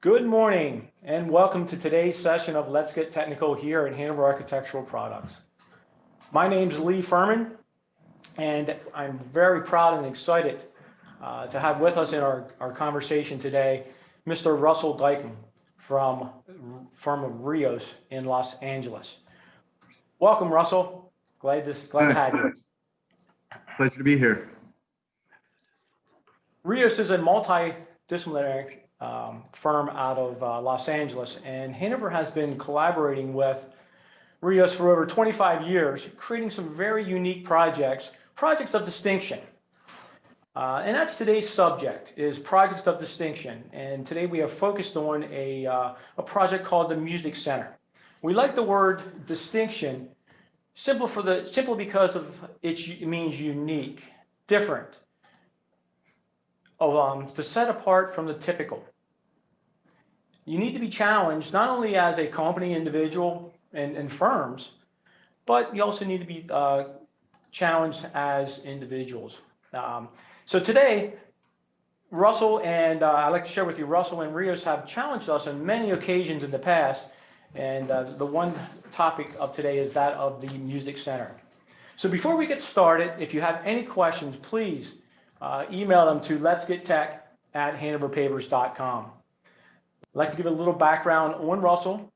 Good morning and welcome to today's session of Let's Get Technical here at Hanover Architectural Products. My name is Lee Fuhrman and I'm very proud and excited to have with us in our conversation today Mr. Russell Dykann from firm of Rios in Los Angeles. Welcome, Russell. Glad to have you. Pleasure to be here. Rios is a multidisciplinary firm out of Los Angeles, and Hanover has been collaborating with Rios for over 25 years, creating some very unique projects of distinction. And that's today's subject, is projects of distinction. And today we have focused on a project called the Music Center. We like the word distinction simply because of it means unique, different, to set apart from the typical. You need to be challenged not only as a company, individual, and firms, but you also need to be challenged as individuals. So today, Russell and I'd like to share with you, Russell and Rios have challenged us on many occasions in the past, and the one topic of today is that of the Music Center. So before we get started, if you have any questions, please email them to letsgettech@hanoverpavers.com. I'd like to give a little background on Russell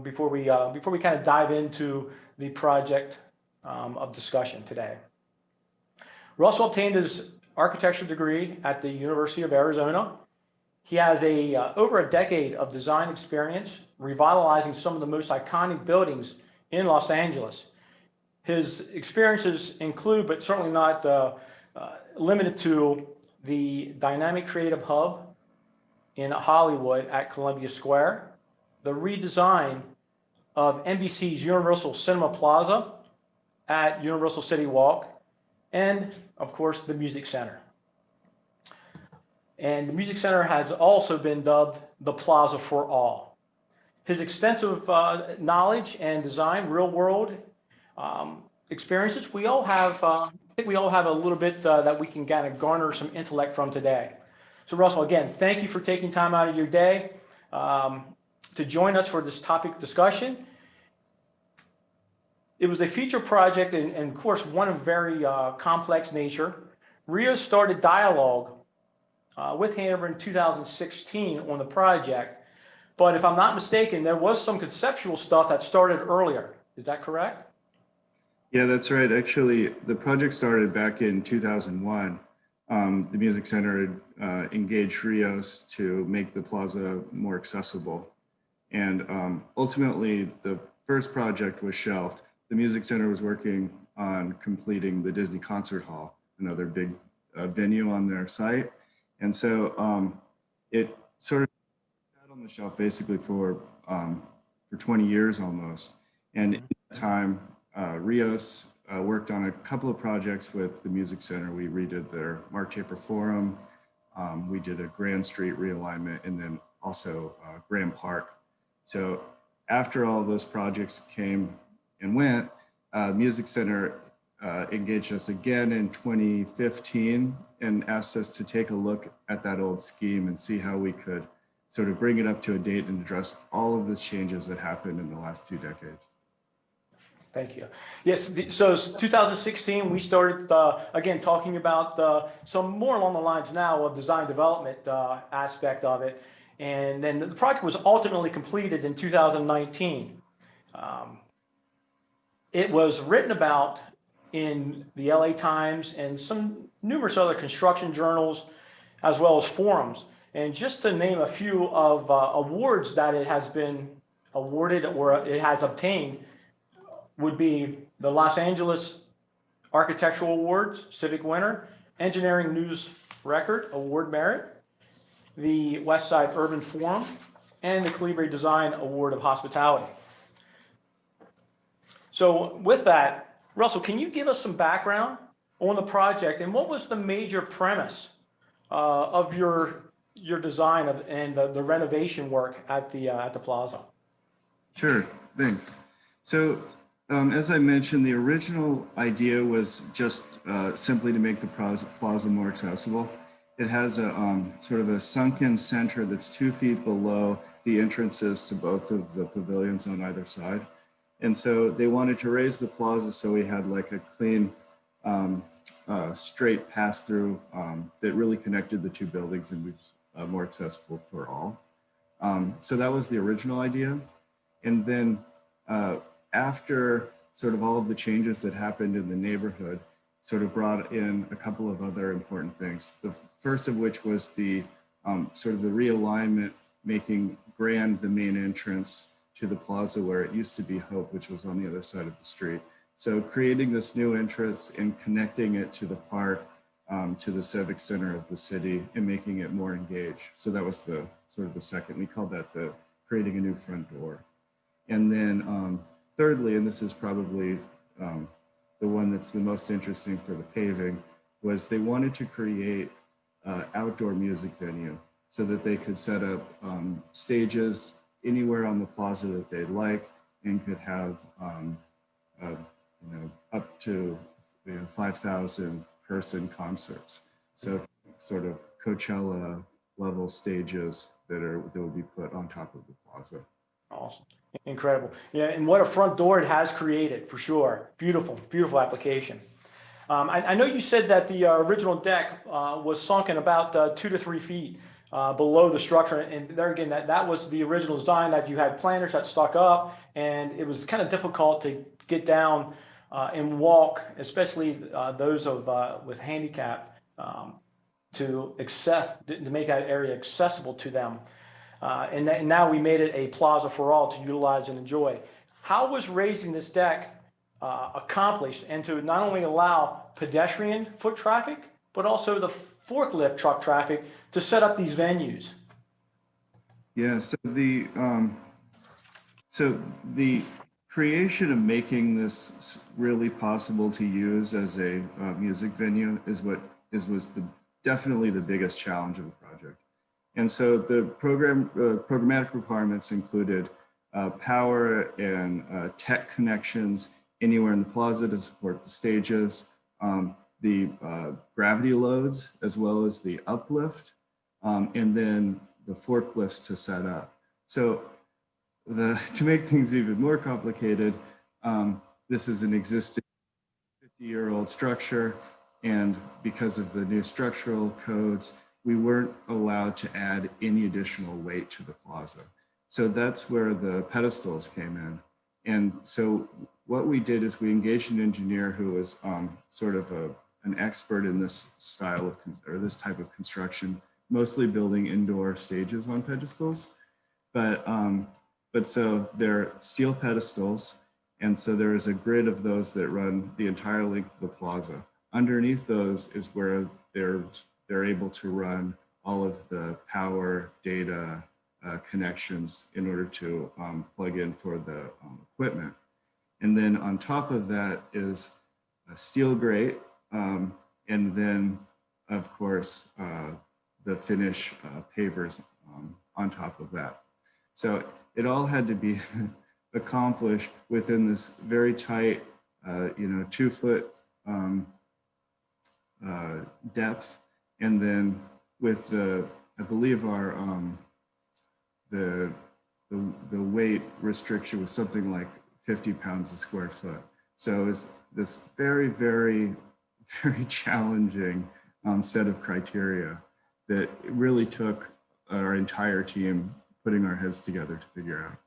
before we kind of dive into the project of discussion today. Russell obtained his architecture degree at the University of Arizona. He has over a decade of design experience, revitalizing some of the most iconic buildings in Los Angeles. His experiences include, but certainly not limited to, the Dynamic Creative Hub in Hollywood at Columbia Square, the redesign of NBC's Universal Cinema Plaza at Universal City Walk, and of course the Music Center. And the Music Center has also been dubbed the Plaza for All. His extensive knowledge and design, real world experiences, I think we all have a little bit that we can kind of garner some intellect from today. So Russell, again, thank you for taking time out of your day to join us for this topic discussion. It was a feature project and of course, one of very complex nature. Rios started dialogue with Hanover in 2016 on the project, but if I'm not mistaken, there was some conceptual stuff that started earlier. Is that correct? Yeah, that's right. Actually, the project started back in 2001. The Music Center engaged Rios to make the plaza more accessible. And ultimately, the first project was shelved. The Music Center was working on completing the Disney Concert Hall, another big venue on their site. And so it sort of sat on the shelf basically for 20 years almost. And in that time, Rios worked on a couple of projects with the Music Center. We redid their Mark Taper Forum. We did a Grand Street realignment, and then also Grand Park. So after all those projects came and went, Music Center engaged us again in 2015 and asked us to take a look at that old scheme and see how we could sort of bring it up to a date and address all of the changes that happened in the last 2 decades. Thank you. Yes, so 2016, we started, again, talking about some more along the lines now of design development aspect of it. And then the project was ultimately completed in 2019. It was written about in the LA Times and some numerous other construction journals, as well as forums. And just to name a few of awards that it has been awarded or it has obtained, would be the Los Angeles Architectural Awards, Civic Winner, Engineering News Record Award Merit, the West Side Urban Forum, and the Calibre Design Award of Hospitality. So with that, Russell, can you give us some background on the project and what was the major premise of your design and the renovation work at the plaza? Sure, thanks. So as I mentioned, the original idea was just simply to make the plaza more accessible. it has a sort of a sunken center that's 2 feet below the entrances to both of the pavilions on either side. And so they wanted to raise the plaza so we had like a clean, straight pass through that really connected the two buildings and was more accessible for all. So that was the original idea. And then after sort of all of the changes that happened in the neighborhood, sort of brought in a couple of other important things. The first of which was the sort of the realignment, making Grand the main entrance to the plaza where it used to be Hope, which was on the other side of the street. So creating this new entrance and connecting it to the park, to the civic center of the city and making it more engaged. So that was the sort of the second, we called that the creating a new front door. And then thirdly, and this is probably the one that's the most interesting for the paving, was they wanted to create outdoor music venue so that they could set up stages anywhere on the plaza that they'd like and could have up to 5,000 person concerts. So sort of Coachella level stages that will be put on top of the plaza. Awesome. Incredible. Yeah, and what a front door it has created, for sure. Beautiful, beautiful application. I know you said that the original deck was sunken about 2 to 3 feet below the structure, and there again, that was the original design, that you had planters that stuck up, and it was kind of difficult to get down and walk, especially those with handicap, to make that area accessible to them. And now we made it a plaza for all to utilize and enjoy. How was raising this deck accomplished, and to not only allow pedestrian foot traffic, but also the forklift truck traffic to set up these venues? Yeah, so the creation of making this really possible to use as a music venue was definitely the biggest challenge of the project. And so the programmatic requirements included power and tech connections anywhere in the plaza to support the stages, the gravity loads, as well as the uplift, and then the forklifts to set up. So to make things even more complicated, this is an existing 50-year-old structure, and because of the new structural codes, we weren't allowed to add any additional weight to the plaza. So that's where the pedestals came in. And so what we did is we engaged an engineer who was sort of an expert in this style or this type of construction, mostly building indoor stages on pedestals. But so they're steel pedestals. And so there is a grid of those that run the entire length of the plaza. Underneath those is where they're able to run all of the power, data, connections in order to plug in for the equipment. And then on top of that is a steel grate, and then of course the finish pavers on top of that. So it all had to be accomplished within this very tight, 2 foot depth, and then with I believe our the weight restriction was something like 50 pounds a square foot. So it's this very, very, very challenging set of criteria that really took our entire team putting our heads together to figure out.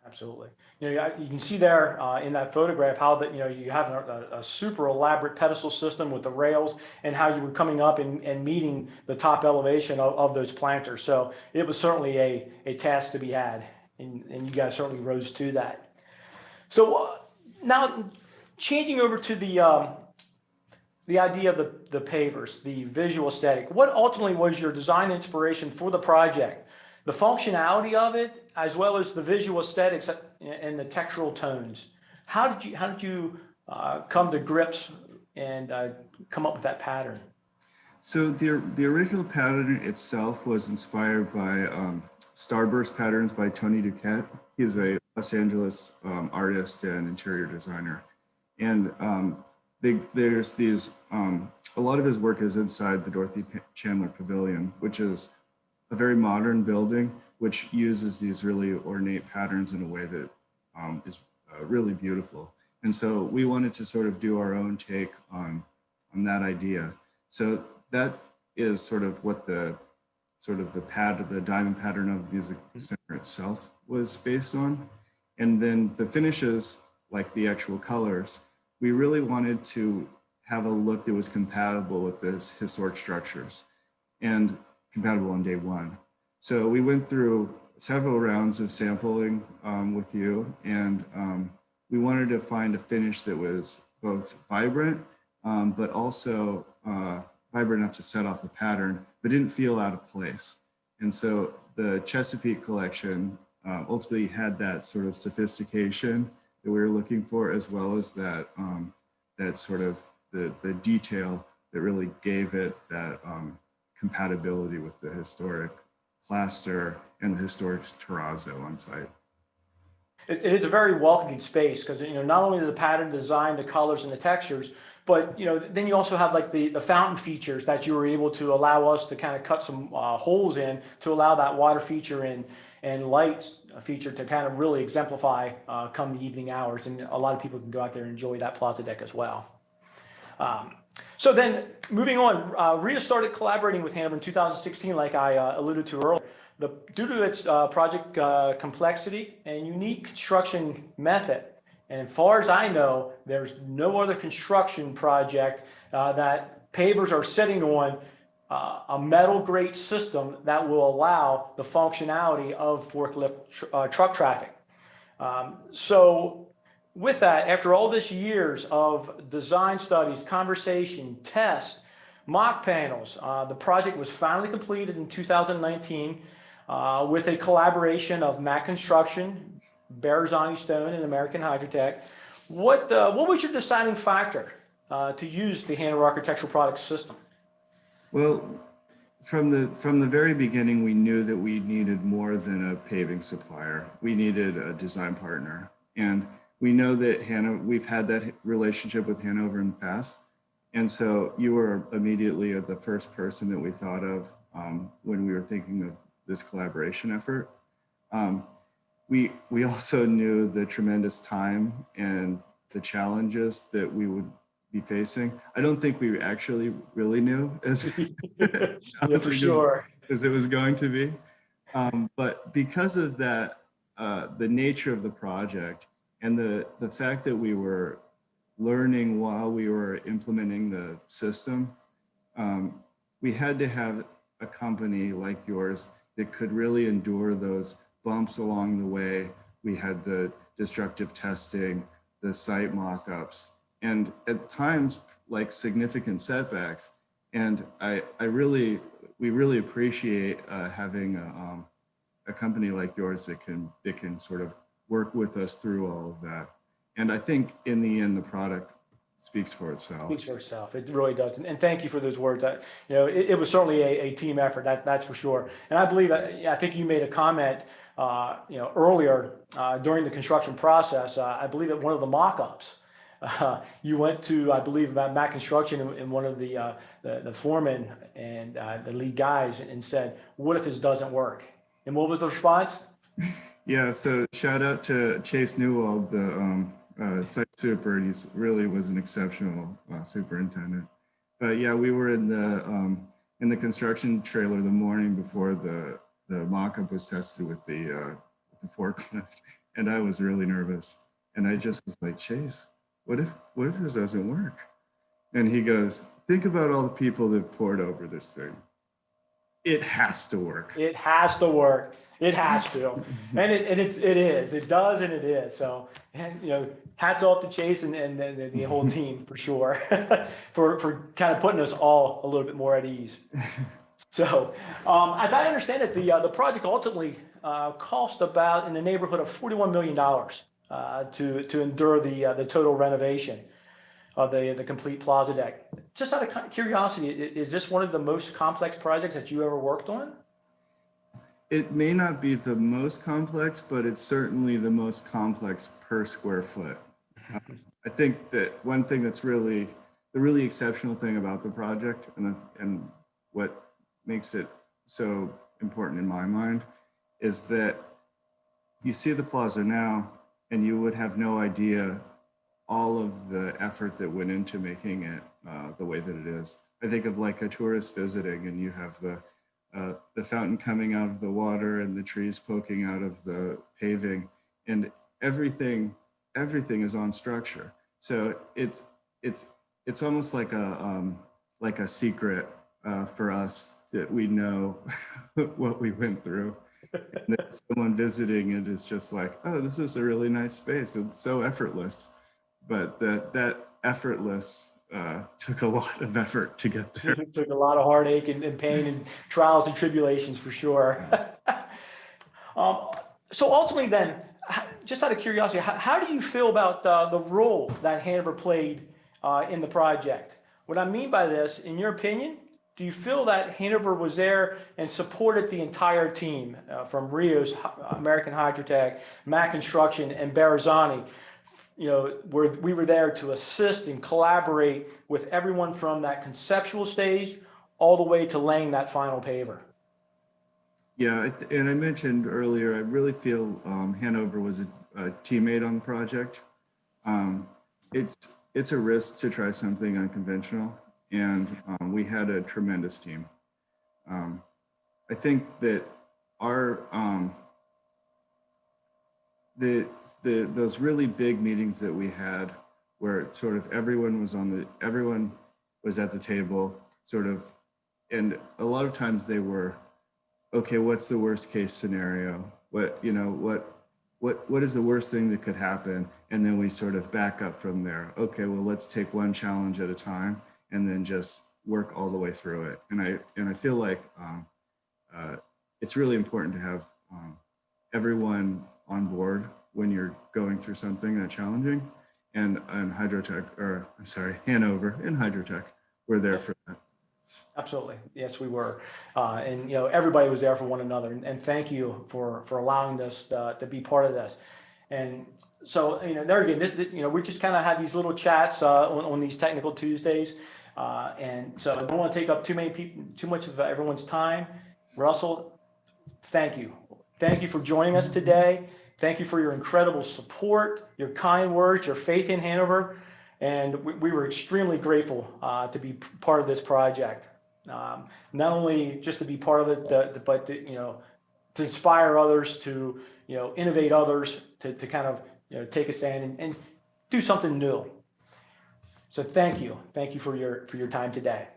Absolutely. You can see there in that photograph how that you have a super elaborate pedestal system with the rails, and how you were coming up and meeting the top elevation of those planters. So it was certainly a task to be had, and you guys certainly rose to that. So now changing over to the idea of the pavers, the visual aesthetic. What ultimately was your design inspiration for the project? The functionality of it, as well as the visual aesthetics and the textural tones. How did you come to grips and come up with that pattern? So the original pattern itself was inspired by Starburst patterns by Tony Duquette. He's a Los Angeles artist and interior designer. And there's these, a lot of his work is inside the Dorothy Chandler Pavilion, which is a very modern building, which uses these really ornate patterns in a way that is really beautiful. And so we wanted to sort of do our own take on that idea. So that is sort of what the diamond pattern of the music center itself was based on. And then the finishes, like the actual colors, we really wanted to have a look that was compatible with this historic structures and compatible on day one. So we went through several rounds of sampling with you, and we wanted to find a finish that was both vibrant, but also vibrant enough to set off the pattern, but didn't feel out of place. And so the Chesapeake collection ultimately had that sort of sophistication that we were looking for, as well as that that sort of the detail that really gave it that compatibility with the historic plaster and the historic terrazzo on site. It is a very welcoming space because, not only the pattern design, the colors and the textures, but, then you also have like the fountain features that you were able to allow us to kind of cut some holes in to allow that water feature and light feature to kind of really exemplify come the evening hours. And a lot of people can go out there and enjoy that Plaza deck as well. So then moving on, Rios started collaborating with Hanover in 2016, like I alluded to earlier. Due to its project complexity and unique construction method, and as far as I know, there's no other construction project that pavers are sitting on a metal grate system that will allow the functionality of forklift truck traffic. So with that, after all this years of design studies, conversation, tests, mock panels, the project was finally completed in 2019 with a collaboration of Mac Construction, Barzani Stone, and American Hydrotech. What was your deciding factor to use the Hanover Architectural Products system? Well, from the very beginning, we knew that we needed more than a paving supplier. We needed a design partner, and we know that we've had that relationship with Hanover in the past, and so you were immediately the first person that we thought of when we were thinking of this collaboration effort. We also knew the tremendous time and the challenges that we would be facing. I don't think we actually really knew as Yeah, for sure, as it was going to be. But because of that, the nature of the project and the fact that we were learning while we were implementing the system, we had to have a company like yours that could really endure those bumps along the way. We had the destructive testing, the site mock-ups, and at times like significant setbacks. And we really appreciate having a company like yours that can sort of work with us through all of that. And I think in the end, the product speaks for itself. Speaks for itself. It really does. And thank you for those words. It was certainly a team effort. That's for sure. And I believe, I think you made a comment, earlier during the construction process. I believe at one of the mock-ups, you went to, I believe, about Mac Construction and one of the foremen and the lead guys and said, "What if this doesn't work?" And what was the response? Yeah. So shout out to Chase Newald, the site super, and he really was an exceptional superintendent. But yeah, we were in the construction trailer the morning before the mock-up was tested with the forklift, and I was really nervous. And I just was like, "Chase, what if this doesn't work?" And he goes, "Think about all the people that poured over this thing. It has to work. It has to work. It has to, and it is. It does, and it is. So, and hats off to Chase and the whole team for sure, for kind of putting us all a little bit more at ease. So, as I understand it, the project ultimately cost about in the neighborhood of $41 million to endure the total renovation of the complete Plaza deck. Just out of curiosity, is this one of the most complex projects that you ever worked on? It may not be the most complex, but it's certainly the most complex per square foot. I think that one thing that's really the really exceptional thing about the project, and what makes it so important in my mind, is that you see the plaza now, and you would have no idea all of the effort that went into making it the way that it is. I think of like a tourist visiting, and you have the fountain coming out of the water and the trees poking out of the paving, and everything is on structure. So it's almost like a secret for us that we know what we went through. And that someone visiting it is just like, oh, this is a really nice space. It's so effortless. But that effortless took a lot of effort to get there. It took a lot of heartache and pain and trials and tribulations for sure. So ultimately then, just out of curiosity, how do you feel about the role that Hanover played in the project? What I mean by this, in your opinion, do you feel that Hanover was there and supported the entire team from Rios, American Hydrotech, Mac Construction, and Barazani? You know, where we were there to assist and collaborate with everyone from that conceptual stage all the way to laying that final paver. Yeah, and I mentioned earlier, I really feel Hanover was a teammate on the project. It's a risk to try something unconventional, and we had a tremendous team. I think that our those really big meetings that we had, where sort of everyone was at the table, sort of, and a lot of times they were, okay, what's the worst case scenario? What is the worst thing that could happen? And then we sort of back up from there. Okay, well, let's take one challenge at a time and then just work all the way through it. And I feel like it's really important to have everyone on board when you're going through something that challenging. And Hanover and Hydrotech were there for that. Absolutely. Yes, we were. And, you know, everybody was there for one another. And thank you for allowing us to be part of this. And so, you know, there again, you know, we just kind of had these little chats on these technical Tuesdays. And so I don't want to take up too much of everyone's time. Russell, thank you. Thank you for joining us today. Thank you for your incredible support, your kind words, your faith in Hanover. And we were extremely grateful to be part of this project. Not only just to be part of it, but to, you know, to inspire others, to, you know, innovate others, to kind of, you know, take a stand and do something new. So thank you for your time today.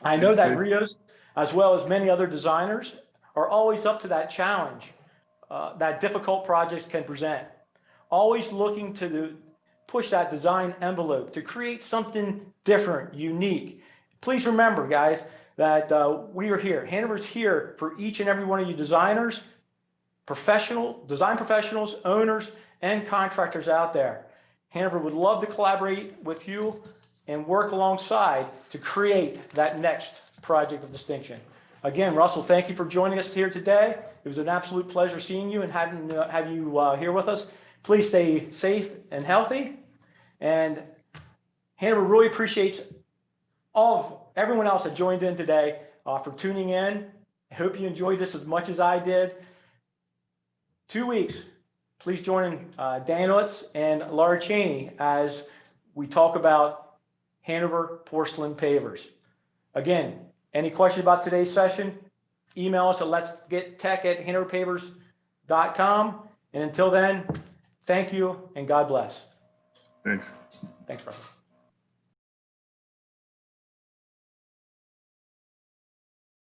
I know that Rios, as well as many other designers, are always up to that challenge that difficult projects can present. Always looking to push that design envelope to create something different, unique. Please remember, guys, that we are here. Hanover's here for each and every one of you designers, design professionals, owners, and contractors out there. Hanover would love to collaborate with you and work alongside to create that next project of distinction. Again, Russell, thank you for joining us here today. It was an absolute pleasure seeing you and have you here with us. Please stay safe and healthy. And Hanover really appreciates everyone else that joined in today for tuning in. I hope you enjoyed this as much as I did. 2 weeks, please join Dan Utz and Laura Cheney as we talk about Hanover porcelain pavers. Again, any questions about today's session, email us at letsgettech@hanoverpavers.com. And until then, thank you and God bless. Thanks. Thanks, brother.